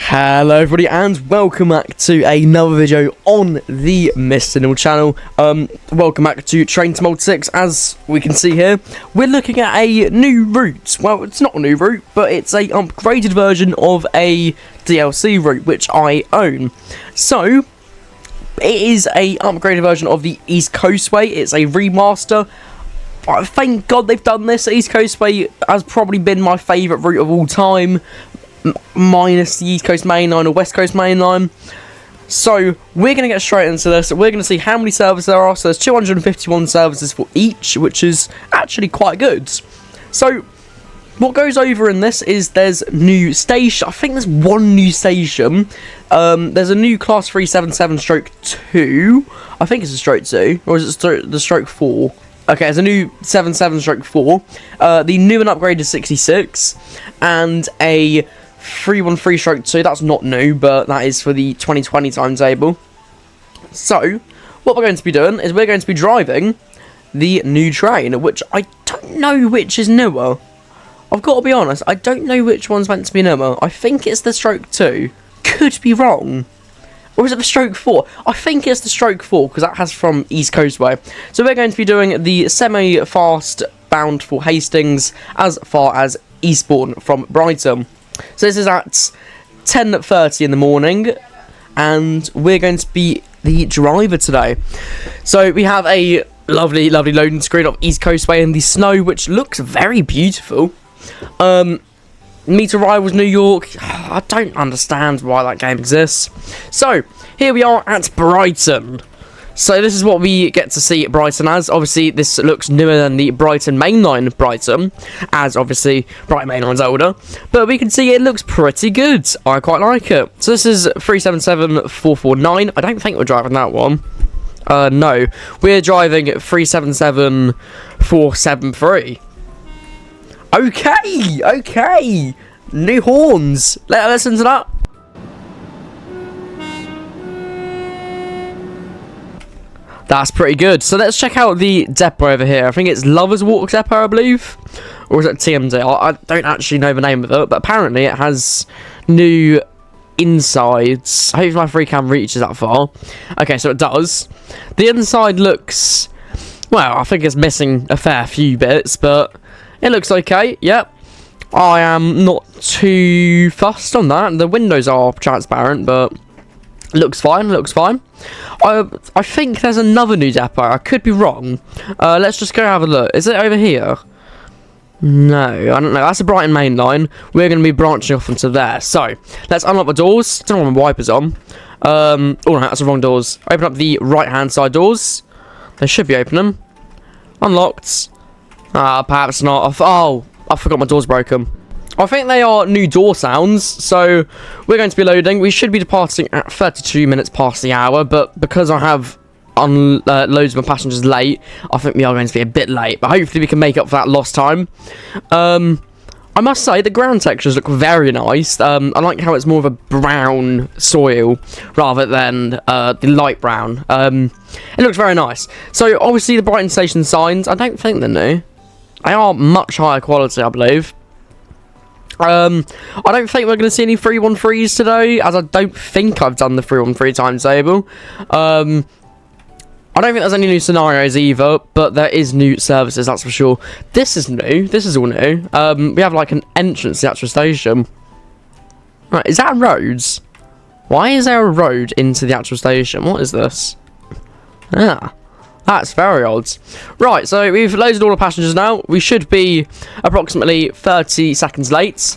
Hello everybody and welcome back to another video on the Mr. Nil channel. Welcome back to TSW6. As we can see here, we're looking at a new route. Well, it's not a new route, but it's a upgraded version of a DLC route which I own. So, it is a upgraded version of the East Coastway. It's a remaster. Thank God they've done this. East Coastway has probably been my favourite route of all time, minus the East Coast Main Line or West Coast Main Line. So we're going to get straight into this. We're going to see how many servers there are. So there's 251 services for each, which is actually quite good. So what goes over in this is there's new station. I think there's one new station. There's a new class 377/2. I think it's a stroke 2, or is it the stroke 4? Okay, there's a new 77/4. The new and upgraded 66, and a 313/2. That's not new, but that is for the 2020 timetable. So, what we're going to be doing is we're going to be driving the new train, which I don't know which is newer. I've got to be honest, I don't know which one's meant to be newer. I think it's the stroke 2. Could be wrong. Or is it the stroke 4? I think it's the stroke 4, because that has from East Coastway. So we're going to be doing the semi-fast bound for Hastings as far as Eastbourne from Brighton. So this is at 10:30 in the morning, and we're going to be the driver today. So we have a lovely loading screen of East Coastway in the snow, which looks very beautiful. Meet Rivals New York. I don't understand why that game exists. So here we are at Brighton. So this is what we get to see at Brighton as. Obviously, this looks newer than the Brighton Mainline Brighton, as obviously Brighton Mainline's older. But we can see it looks pretty good. I quite like it. So this is 377/449. I don't think we're driving that one. No. We're driving 377/473. Okay. New horns. Let's listen to that. That's pretty good. So let's check out the depot over here. I think it's Lovers Walk Depot, I believe. Or is it TMD? I don't actually know the name of it, but apparently it has new insides. Hopefully my free cam reaches that far. Okay, so it does. The inside looks, well, I think it's missing a fair few bits, but it looks okay. Yep. I am not too fussed on that. The windows are transparent, but looks fine. I think there's another new depot. I could be wrong. Let's just go have a look. Is it over here? No, I don't know. That's a Brighton main line. We're going to be branching off into there. So, let's unlock the doors. Don't know why my wiper's on. Oh no, that's the wrong doors. Open up the right-hand side doors. They should be opening. Unlocked. Perhaps not. Oh, I forgot my door's broken. I think they are new door sounds, so we're going to be loading. We should be departing at 32 minutes past the hour, but because I have loads of my passengers late, I think we are going to be a bit late, but hopefully we can make up for that lost time. I must say, the ground textures look very nice. I like how it's more of a brown soil rather than the light brown. It looks very nice. So, obviously, the Brighton Station signs, I don't think they're new. They are much higher quality, I believe. I don't think we're going to see any 313s today, as I don't think I've done the 313 timetable. I don't think there's any new scenarios either, but there is new services, that's for sure. This is new. This is all new. We have like an entrance to the actual station. Right, is that a road? Why is there a road into the actual station? What is this? Ah. That's very odd. Right, so we've loaded all the passengers now. We should be approximately 30 seconds late.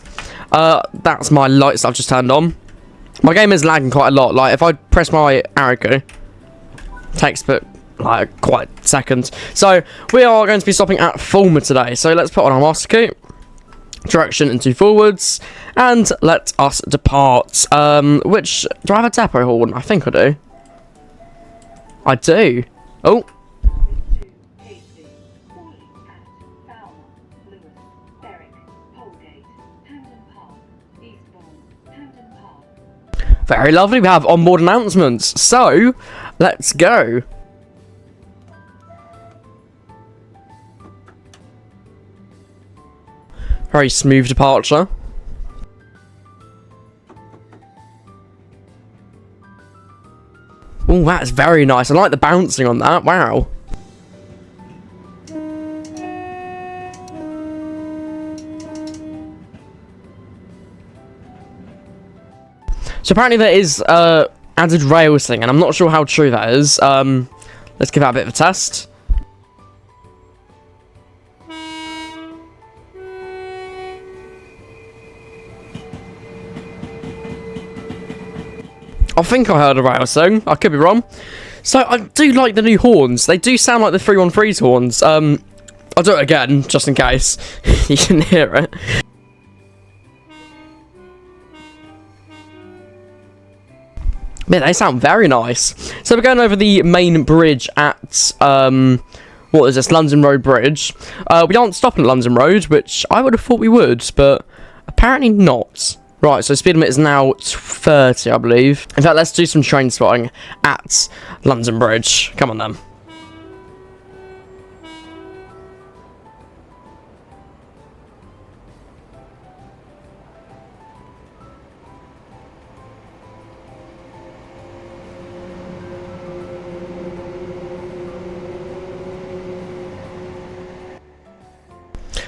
That's my lights that I've just turned on. My game is lagging quite a lot. Like, if I press my arrow key, it takes like quite seconds. So, we are going to be stopping at Falmer today. So, let's put on our master key. Direction into forwards. And let us depart. Which, do I have a depot horn? I think I do. I do. Oh. Very lovely. We have onboard announcements. So, let's go. Very smooth departure. Oh, that's very nice. I like the bouncing on that. Wow. So apparently there is added rails thing, and I'm not sure how true that is. Let's give that a bit of a test. I think I heard a rail song. I could be wrong. So I do like the new horns. They do sound like the 313's horns. I'll do it again, just in case you can hear it. Man, they sound very nice. So we're going over the main bridge at, what is this, London Road Bridge. We aren't stopping at London Road, which I would have thought we would, but apparently not. Right, so speed limit is now 30, I believe. In fact, let's do some train spotting at London Bridge. Come on, then.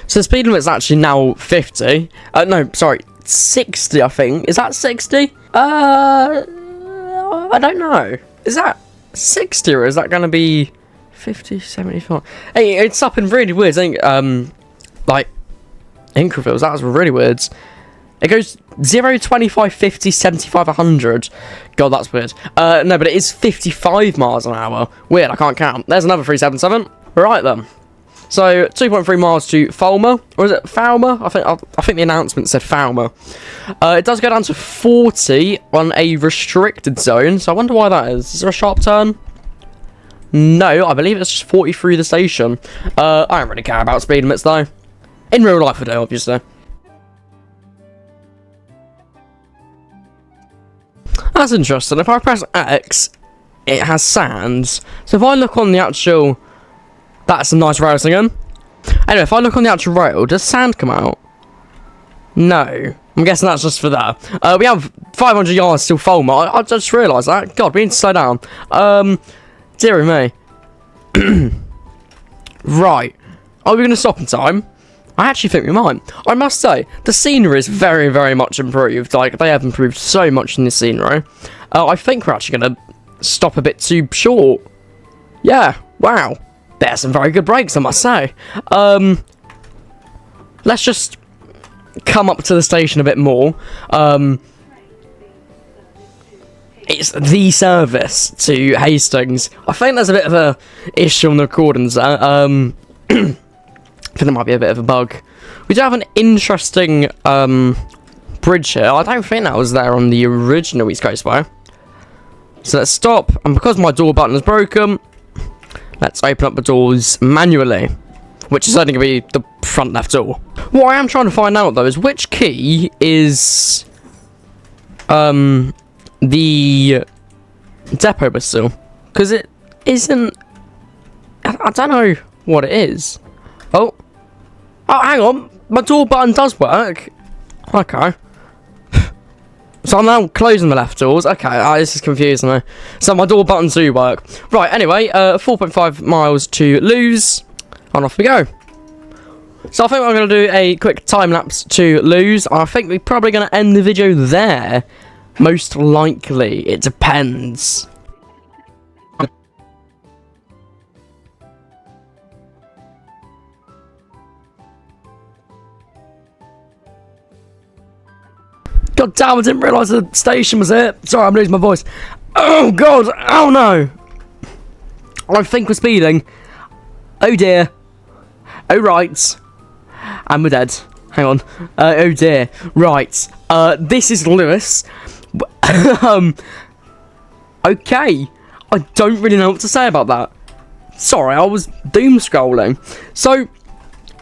So the speed limit is actually now 50. No, sorry, 60, I think. Is that 60? I don't know. Is that 60 or is that going to be 50, 75? Hey, it's up in really weird, I think, like, increvals. That was really weird. It goes 0, 25, 50, 75, 100. God, that's weird. No, but it is 55 miles an hour. Weird, I can't count. There's another 377. Right, then. So 2.3 miles to Falmer, or is it Falmer? I think the announcement said Falmer. It does go down to 40 on a restricted zone, so I wonder why that is. Is there a sharp turn? No, I believe it's just 40 through the station. I don't really care about speed limits though. In real life I do, obviously. That's interesting. If I press X, it has sand. So if I look on the actual... That's a nice rail singing. Anyway, if I look on the actual rail, does sand come out? No. I'm guessing that's just for that. We have 500 yards till Falmer. I just realised that. God, we need to slow down. Dearie me. Right. Are we going to stop in time? I actually think we might. I must say, the scenery is very, very much improved. Like, they have improved so much in this scenery. I think we're actually going to stop a bit too short. Yeah. Wow. There's some very good brakes, I must say. Let's just come up to the station a bit more. It's the service to Hastings. I think there's a bit of a issue on the recordings there. I think there might be a bit of a bug. We do have an interesting bridge here. I don't think that was there on the original East Coastway. So let's stop. And because my door button is broken... Let's open up the doors manually, which is only going to be the front left door. What I am trying to find out, though, is which key is the depot whistle. Because it isn't... I don't know what it is. Oh, hang on. My door button does work. Okay. So I'm now closing the left doors. Okay, this is confusing me. So my door buttons do work. Right, anyway, 4.5 miles to Lewes. And off we go. So I think I'm going to do a quick time-lapse to Lewes. I think we're probably going to end the video there. Most likely. It depends. God damn, I didn't realise the station was here. Sorry, I'm losing my voice. Oh, God. Oh, no. I think we're speeding. Oh, dear. Oh, right. And we're dead. Hang on. Oh, dear. Right. This is Lewis. Okay. I don't really know what to say about that. Sorry, I was doom scrolling. So,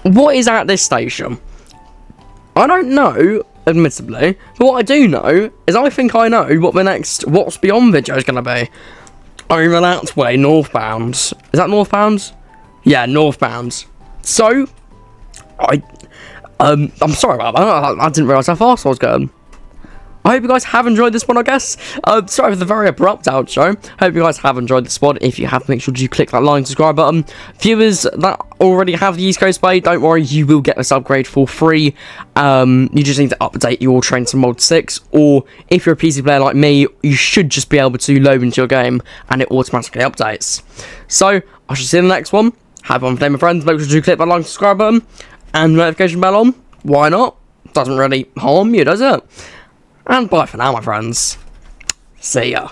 what is at this station? I don't know, admittedly, but what I do know is I think I know what the next What's Beyond video is going to be. Over that way, northbound. Is that northbound? Yeah, northbound. So, I'm sorry about that. I didn't realise how fast I was going. I hope you guys have enjoyed this one, I guess. Sorry for the very abrupt outro. Hope you guys have enjoyed this one. If you have, make sure you click that like and subscribe button. Viewers that already have the East Coastway, don't worry, you will get this upgrade for free. You just need to update your train to mod 6, or if you're a PC player like me, you should just be able to load into your game and it automatically updates. So, I shall see you in the next one. Have fun with my friends. Make sure you click that like and subscribe button and notification bell on. Why not? Doesn't really harm you, does it? And bye for now, my friends. See ya.